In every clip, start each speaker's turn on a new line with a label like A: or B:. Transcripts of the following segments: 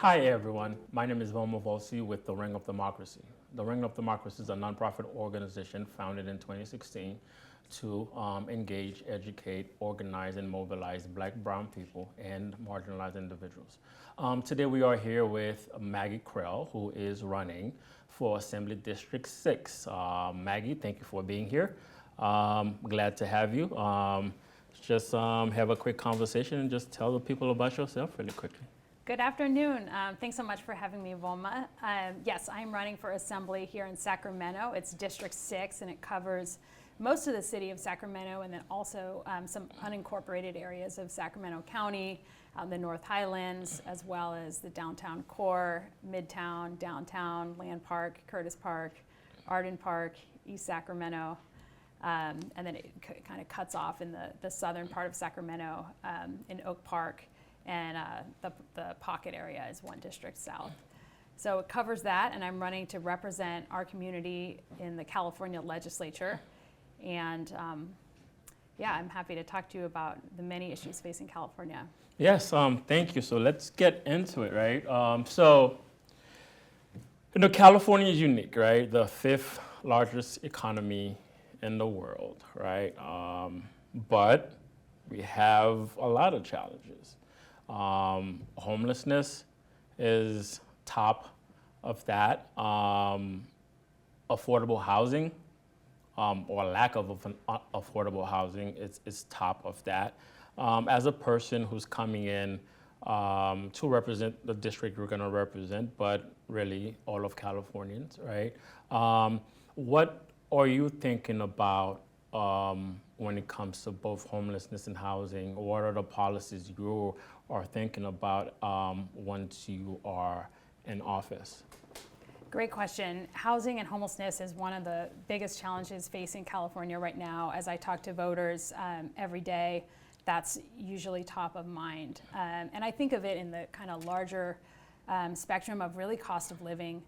A: Hi everyone, my name is Volma Volcy with the Ring of Democracy. The Ring of Democracy is a nonprofit organization founded in 2016 to engage, educate, organize, and mobilize Black, Brown people and marginalized individuals. Today we are here with Maggy Krell, who is running for Assembly District 6. Maggy, thank you for being here. Glad to have you. Just have a quick conversation and just tell the people about yourself really quickly.
B: Good afternoon. Thanks so much for having me, Volma. Yes, I'm running for Assembly here in Sacramento. It's District 6, and it covers most of the city of Sacramento and then also some unincorporated areas of Sacramento County, the North Highlands, as well as the downtown core, Midtown, downtown, Land Park, Curtis Park, Arden Park, East Sacramento. And then it kind of cuts off in the southern part of Sacramento in Oak Park. And the pocket area is 1 district south. So it covers that, and I'm running to represent our community in the California legislature. And yeah, I'm happy to talk to you about the many issues facing California.
A: Yes, thank you. So let's get into it, right? So, you know, California is unique, right? The 5th largest economy in the world, right? But we have a lot of challenges. Homelessness is top of that. Affordable housing, or lack of affordable housing is top of that. As a person who's coming in to represent the district we're going to represent, but really all of Californians, right? What are you thinking about when it comes to both homelessness and housing? What are the policies you are thinking about once you are in office?
B: Great question. Housing and homelessness is one of the biggest challenges facing California right now. As I talk to voters every day, that's usually top of mind. And I think of it in the kind of larger spectrum of really cost of living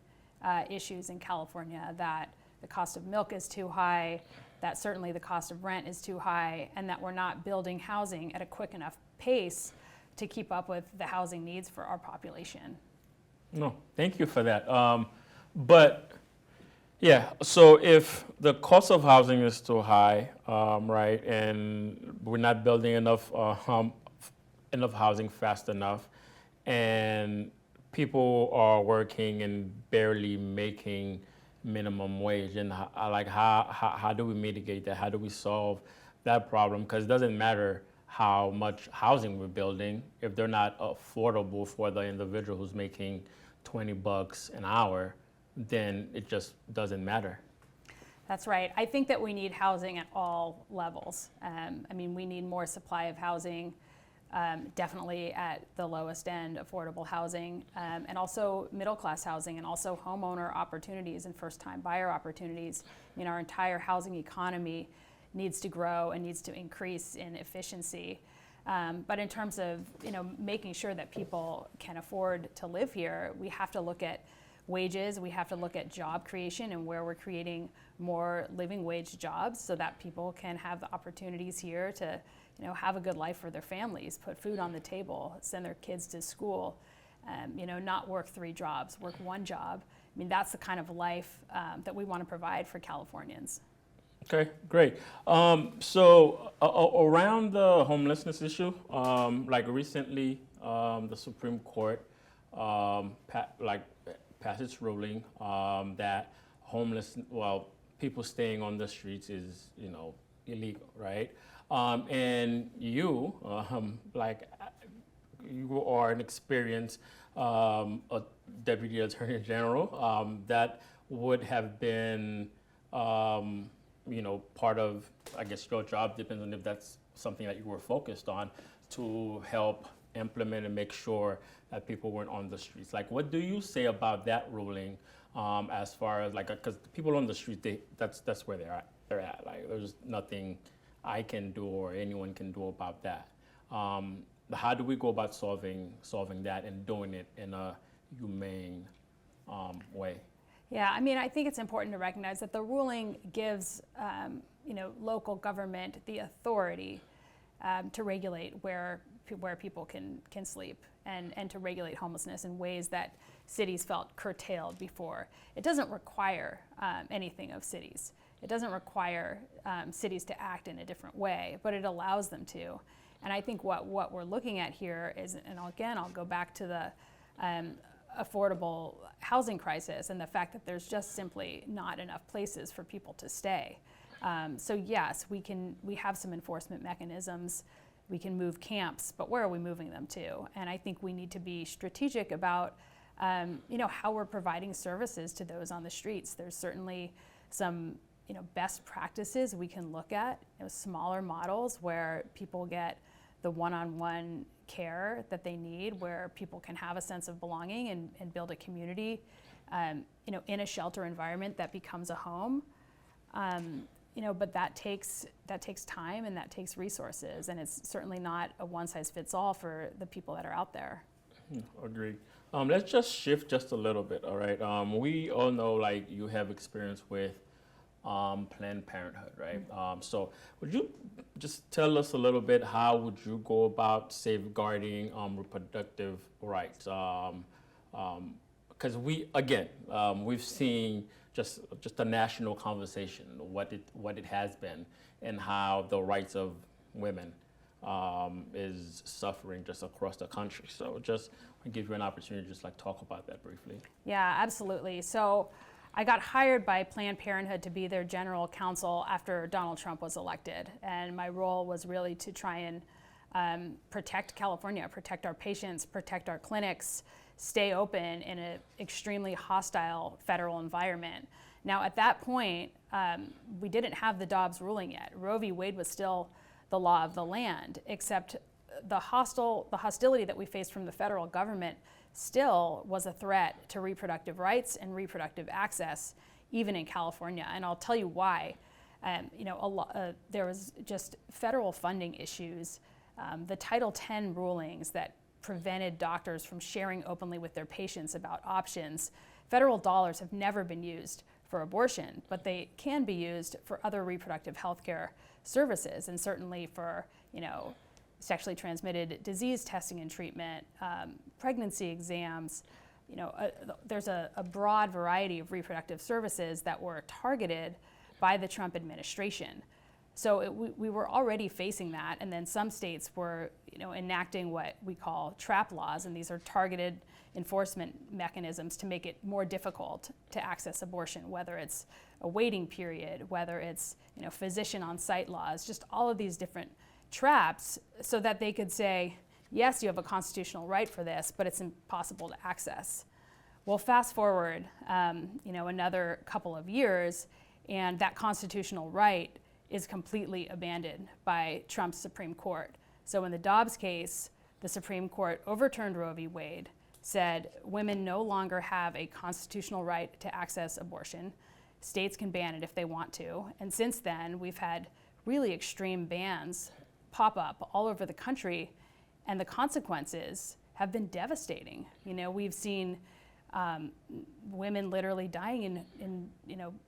B: issues in California, that the cost of milk is too high, that certainly the cost of rent is too high, and that we're not building housing at a quick enough pace to keep up with the housing needs for our population.
A: No, thank you for that. But yeah, so if the cost of housing is too high, right, and we're not building enough housing fast enough, and people are working and barely making minimum wage, and how do we mitigate that? How do we solve that problem? Because it doesn't matter how much housing we're building if they're not affordable for the individual who's making $20 an hour, then it just doesn't matter.
B: That's right. I think that we need housing at all levels. I mean, we need more supply of housing, definitely at the lowest end, affordable housing, and also middle-class housing, and also homeowner opportunities and first-time buyer opportunities. I mean, our entire housing economy needs to grow and needs to increase in efficiency. But in terms of, you know, making sure that people can afford to live here, we have to look at wages, we have to look at job creation and where we're creating more living wage jobs so that people can have the opportunities here to, you know, have a good life for their families, put food on the table, send their kids to school, you know, not work 3 jobs, work 1 job. I mean, that's the kind of life that we want to provide for Californians.
A: Okay, great. So around the homelessness issue, like recently, the Supreme Court passed its ruling that people staying on the streets is, you know, illegal, right? And you, you are an experienced a Deputy Attorney General that would have been, you know, part of, I guess, your job, depends on if that's something that you were focused on, to help implement and make sure that people weren't on the streets. Like, what do you say about that ruling, as far as, like, because people on the street, that's where they're at. Like, there's nothing I can do or anyone can do about that. How do we go about solving that and doing it in a humane way?
B: Yeah, I mean, I think it's important to recognize that the ruling gives, you know, local government the authority to regulate where where people can sleep, and to regulate homelessness in ways that cities felt curtailed before. It doesn't require anything of cities. It doesn't require cities to act in a different way, but it allows them to. And I think what we're looking at here is, and again, I'll go back to the affordable housing crisis and the fact that there's just simply not enough places for people to stay. So yes, we have some enforcement mechanisms. We can move camps, but where are we moving them to? And I think we need to be strategic about how we're providing services to those on the streets. There's certainly some best practices we can look at, smaller models where people get the one-on-one care that they need, where people can have a sense of belonging and build a community, in a shelter environment that becomes a home. But that takes time and that takes resources, and it's certainly not a one-size-fits-all for the people that are out there.
A: Agreed. Let's just shift just a little bit, all right? We all know, like, you have experience with Planned Parenthood, right? So would you just tell us a little bit, how would you go about safeguarding reproductive rights? Because we've seen just a national conversation, what it has been, and how the rights of women is suffering just across the country. So just I'll give you an opportunity to just like talk about that briefly.
B: Yeah, absolutely. So I got hired by Planned Parenthood to be their general counsel after Donald Trump was elected. And my role was really to try and protect California, protect our patients, protect our clinics, stay open in an extremely hostile federal environment. Now, at that point, we didn't have the Dobbs ruling yet. Roe v. Wade was still the law of the land, except the hostility that we faced from the federal government still was a threat to reproductive rights and reproductive access, even in California. And I'll tell you why. There was just federal funding issues, the Title X rulings that prevented doctors from sharing openly with their patients about options. Federal dollars have never been used for abortion, but they can be used for other reproductive health care services, and certainly for, sexually transmitted disease testing and treatment, pregnancy exams. There's a broad variety of reproductive services that were targeted by the Trump administration. So we were already facing that, and then some states were enacting what we call trap laws, and these are targeted enforcement mechanisms to make it more difficult to access abortion, whether it's a waiting period, whether it's physician on-site laws, just all of these different traps, so that they could say, yes, you have a constitutional right for this, but it's impossible to access. Well, fast forward, another couple of years, and that constitutional right is completely abandoned by Trump's Supreme Court. So in the Dobbs case, the Supreme Court overturned Roe v. Wade, said women no longer have a constitutional right to access abortion. States can ban it if they want to. And since then, we've had really extreme bans pop up all over the country, and the consequences have been devastating. We've seen women literally dying in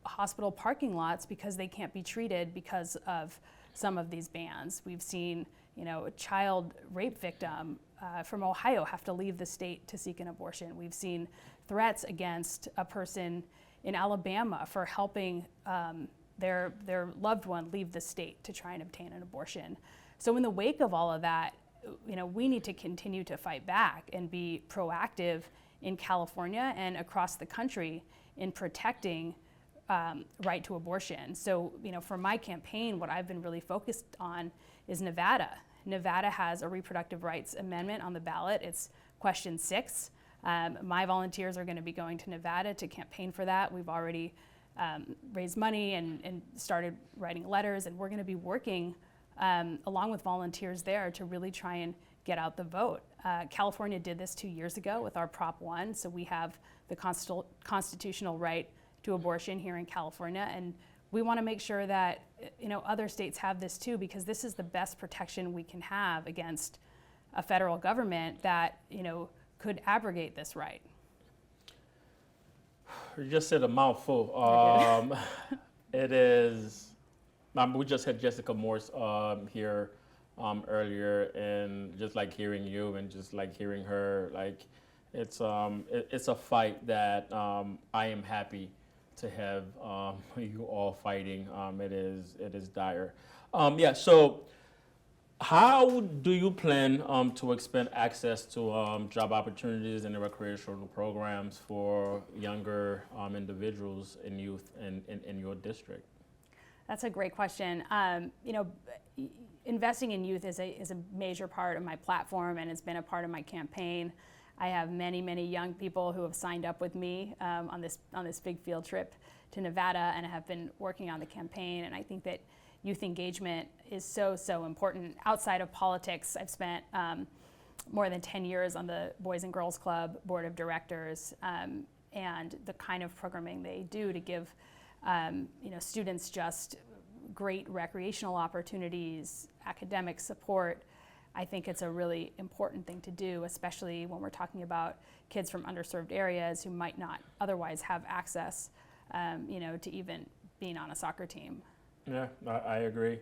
B: hospital parking lots because they can't be treated because of some of these bans. We've seen a child rape victim from Ohio have to leave the state to seek an abortion. We've seen threats against a person in Alabama for helping their loved one leave the state to try and obtain an abortion. So in the wake of all of that, we need to continue to fight back and be proactive in California and across the country in protecting right to abortion. So, for my campaign, what I've been really focused on is Nevada. Nevada has a reproductive rights amendment on the ballot. It's question 6. My volunteers are going to be going to Nevada to campaign for that. We've already raised money and started writing letters, and we're going to be working along with volunteers there to really try and get out the vote. California did this 2 years ago with our Prop 1, so we have the constitutional right to abortion here in California, and we want to make sure that other states have this too, because this is the best protection we can have against a federal government that could abrogate this right.
A: You just said a mouthful. It is. We just had Jessica Morse here earlier, and just like hearing you and just like hearing her, like it's a fight that I am happy to have you all fighting. It is dire. Yeah. So how do you plan to expand access to job opportunities and recreational programs for younger individuals and youth in your district?
B: That's a great question. Investing in youth is a major part of my platform, and it's been a part of my campaign. I have many young people who have signed up with me on this big field trip to Nevada and have been working on the campaign. And I think that youth engagement is so important. Outside of politics, I've spent more than 10 years on the Boys and Girls Club board of directors, and the kind of programming they do to give students just great recreational opportunities, academic support. I think it's a really important thing to do, especially when we're talking about kids from underserved areas who might not otherwise have access, to even being on a soccer team.
A: Yeah, I agree.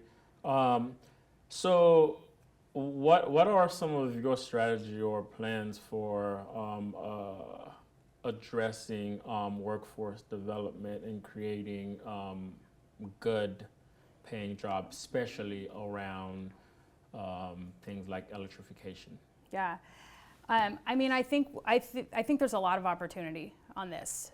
A: So, what are some of your strategy or plans for addressing workforce development and creating good paying jobs, especially around things like electrification?
B: Yeah, I think there's a lot of opportunity on this,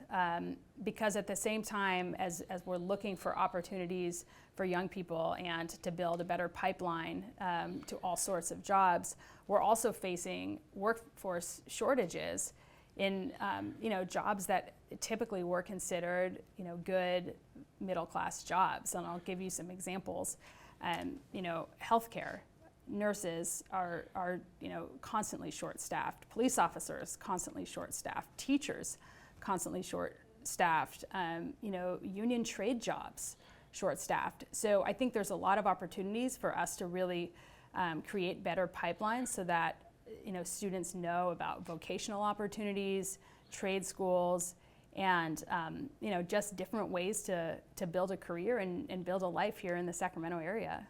B: because at the same time as we're looking for opportunities for young people and to build a better pipeline to all sorts of jobs, we're also facing workforce shortages in jobs that typically were considered good middle class jobs. And I'll give you some examples. Healthcare. Nurses are constantly short-staffed. Police officers constantly short-staffed. Teachers constantly short-staffed. Union trade jobs short-staffed. So I think there's a lot of opportunities for us to really create better pipelines so that students know about vocational opportunities, trade schools, and just different ways to build a career and build a life here in the Sacramento area.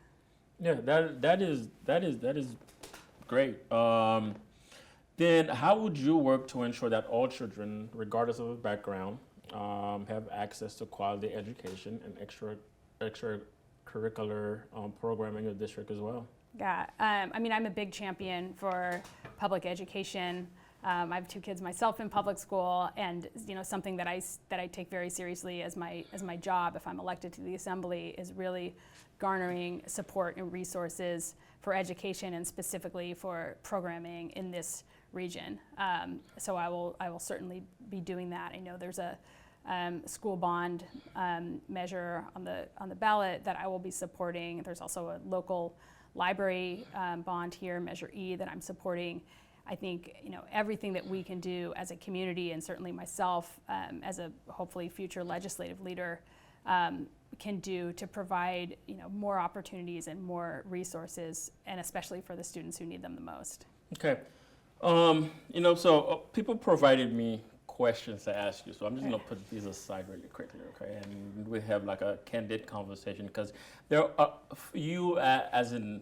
A: Yeah, that is great. Then how would you work to ensure that all children, regardless of their background, have access to quality education and extracurricular programming in your district as well?
B: Yeah, I'm a big champion for public education. I have 2 kids myself in public school, and something that I take very seriously as my job if I'm elected to the assembly is really garnering support and resources for education and specifically for programming in this region. So I will certainly be doing that. I know there's a school bond measure on the ballot that I will be supporting. There's also a local library bond here, Measure E, that I'm supporting. I think everything that we can do as a community, and certainly myself as a hopefully future legislative leader, can do to provide more opportunities and more resources, and especially for the students who need them the most.
A: Okay, so people provided me questions to ask you, so I'm just gonna put these aside really quickly, okay? And we have like a candid conversation because there are you as in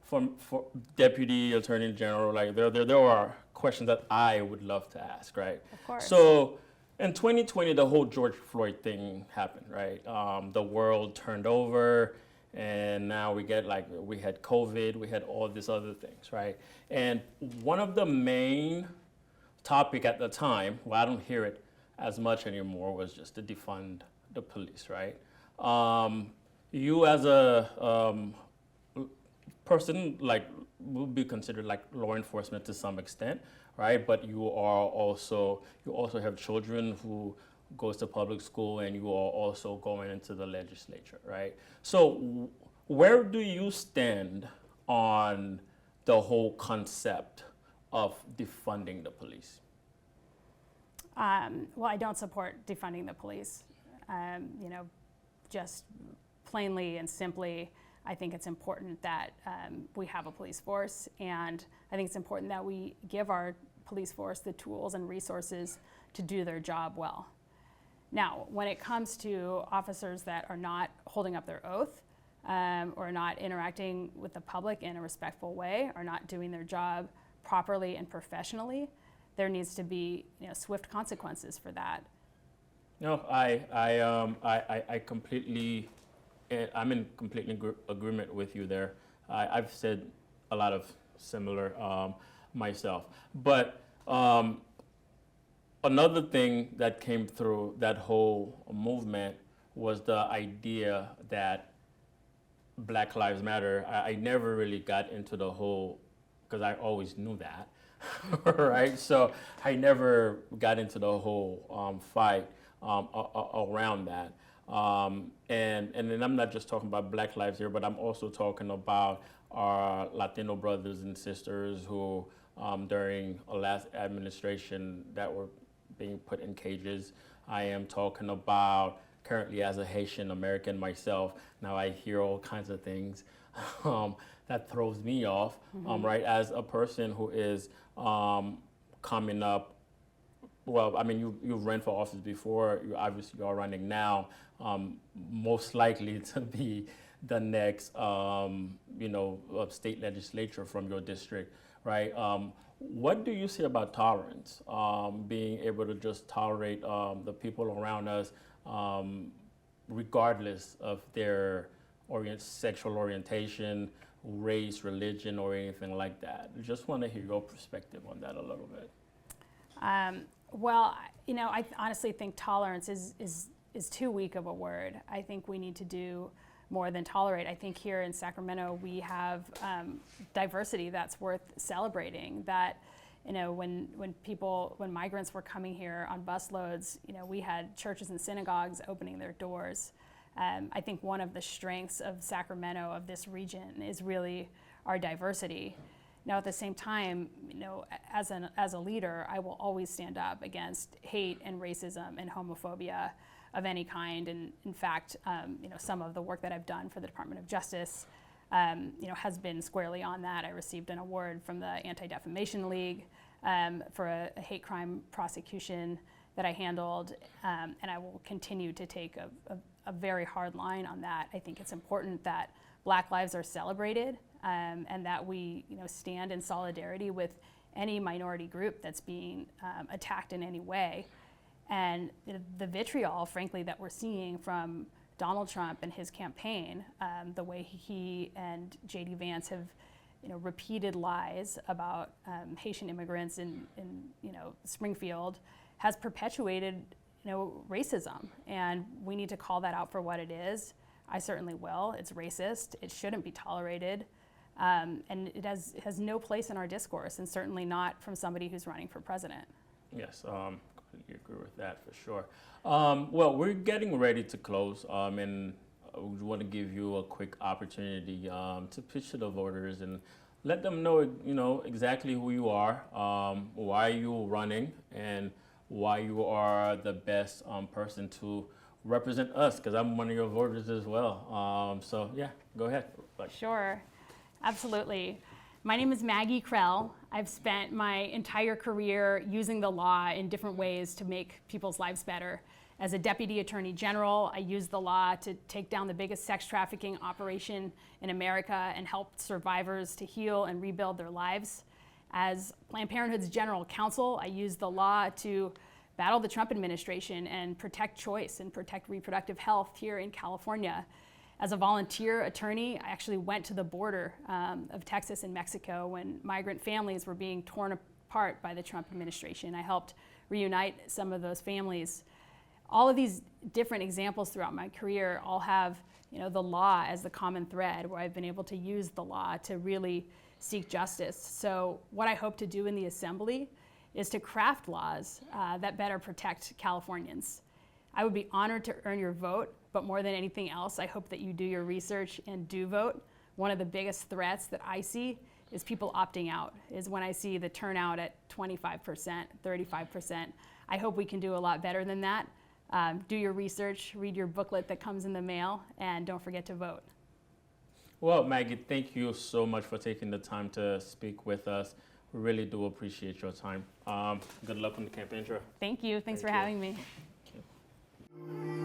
A: for Deputy Attorney General, like there are questions that I would love to ask, right?
B: Of course.
A: So in 2020, the whole George Floyd thing happened, right? The world turned over, and now we had COVID, we had all these other things, right? And one of the main topic at the time, well, I don't hear it as much anymore, was just to defund the police, right? You as a person would be considered like law enforcement to some extent, right? But you also have children who goes to public school, and you are also going into the legislature, right? So where do you stand on the whole concept of defunding the police?
B: Well, I don't support defunding the police. Just plainly and simply, I think it's important that we have a police force, and I think it's important that we give our police force the tools and resources to do their job well. Now, when it comes to officers that are not holding up their oath, or not interacting with the public in a respectful way, or not doing their job properly and professionally, there needs to be swift consequences for that.
A: No, I completely, I'm in complete agreement with you there. I've said a lot of similar myself. But another thing that came through that whole movement was the idea that Black Lives Matter. I never really got into the whole, because I always knew that, right? So I never got into the whole fight around that. And then I'm not just talking about Black lives here, but I'm also talking about our Latino brothers and sisters who, during a last administration, that were being put in cages. I am talking about currently as a Haitian American myself. Now I hear all kinds of things that throws me off, right? As a person who is coming up. Well, I mean, you've run for office before. You obviously are running now. Most likely to be the next, state legislature from your district, right? What do you say about tolerance? Being able to just tolerate the people around us, regardless of their sexual orientation, race, religion, or anything like that. I just want to hear your perspective on that a little bit.
B: Well, I honestly think tolerance is too weak of a word. I think we need to do more than tolerate. I think here in Sacramento we have diversity that's worth celebrating. That when migrants were coming here on busloads, we had churches and synagogues opening their doors. I think one of the strengths of Sacramento, of this region, is really our diversity. Now, at the same time, as a leader, I will always stand up against hate and racism and homophobia of any kind. And in fact, some of the work that I've done for the Department of Justice, has been squarely on that. I received an award from the Anti-Defamation League for a hate crime prosecution that I handled, and I will continue to take a very hard line on that. I think it's important that Black lives are celebrated, and that we stand in solidarity with any minority group that's being attacked in any way. And the vitriol, frankly, that we're seeing from Donald Trump and his campaign, the way he and J.D. Vance have repeated lies about Haitian immigrants in Springfield, has perpetuated racism. And we need to call that out for what it is. I certainly will. It's racist. It shouldn't be tolerated. And it has no place in our discourse, and certainly not from somebody who's running for president.
A: Yes, completely agree with that for sure. Well, we're getting ready to close, and we want to give you a quick opportunity to pitch to the voters and let them know, exactly who you are, why you're running, and why you are the best person to represent us, because I'm one of your voters as well. So yeah, go ahead.
B: Sure, absolutely. My name is Maggy Krell. I've spent my entire career using the law in different ways to make people's lives better. As a deputy attorney general, I used the law to take down the biggest sex trafficking operation in America and help survivors to heal and rebuild their lives. As Planned Parenthood's general counsel, I used the law to battle the Trump administration and protect choice and protect reproductive health here in California. As a volunteer attorney, I actually went to the border of Texas and Mexico when migrant families were being torn apart by the Trump administration. I helped reunite some of those families. All of these different examples throughout my career all have the law as the common thread, where I've been able to use the law to really seek justice. So what I hope to do in the Assembly is to craft laws that better protect Californians. I would be honored to earn your vote, but more than anything else, I hope that you do your research and do vote. One of the biggest threats that I see is people opting out, is when I see the turnout at 25%, 35%. I hope we can do a lot better than that. Do your research, read your booklet that comes in the mail, and don't forget to vote.
A: Well, Maggie, thank you so much for taking the time to speak with us. We really do appreciate your time. Good luck on the campaign trail.
B: Thank you. Thanks for having me.
A: Thank you.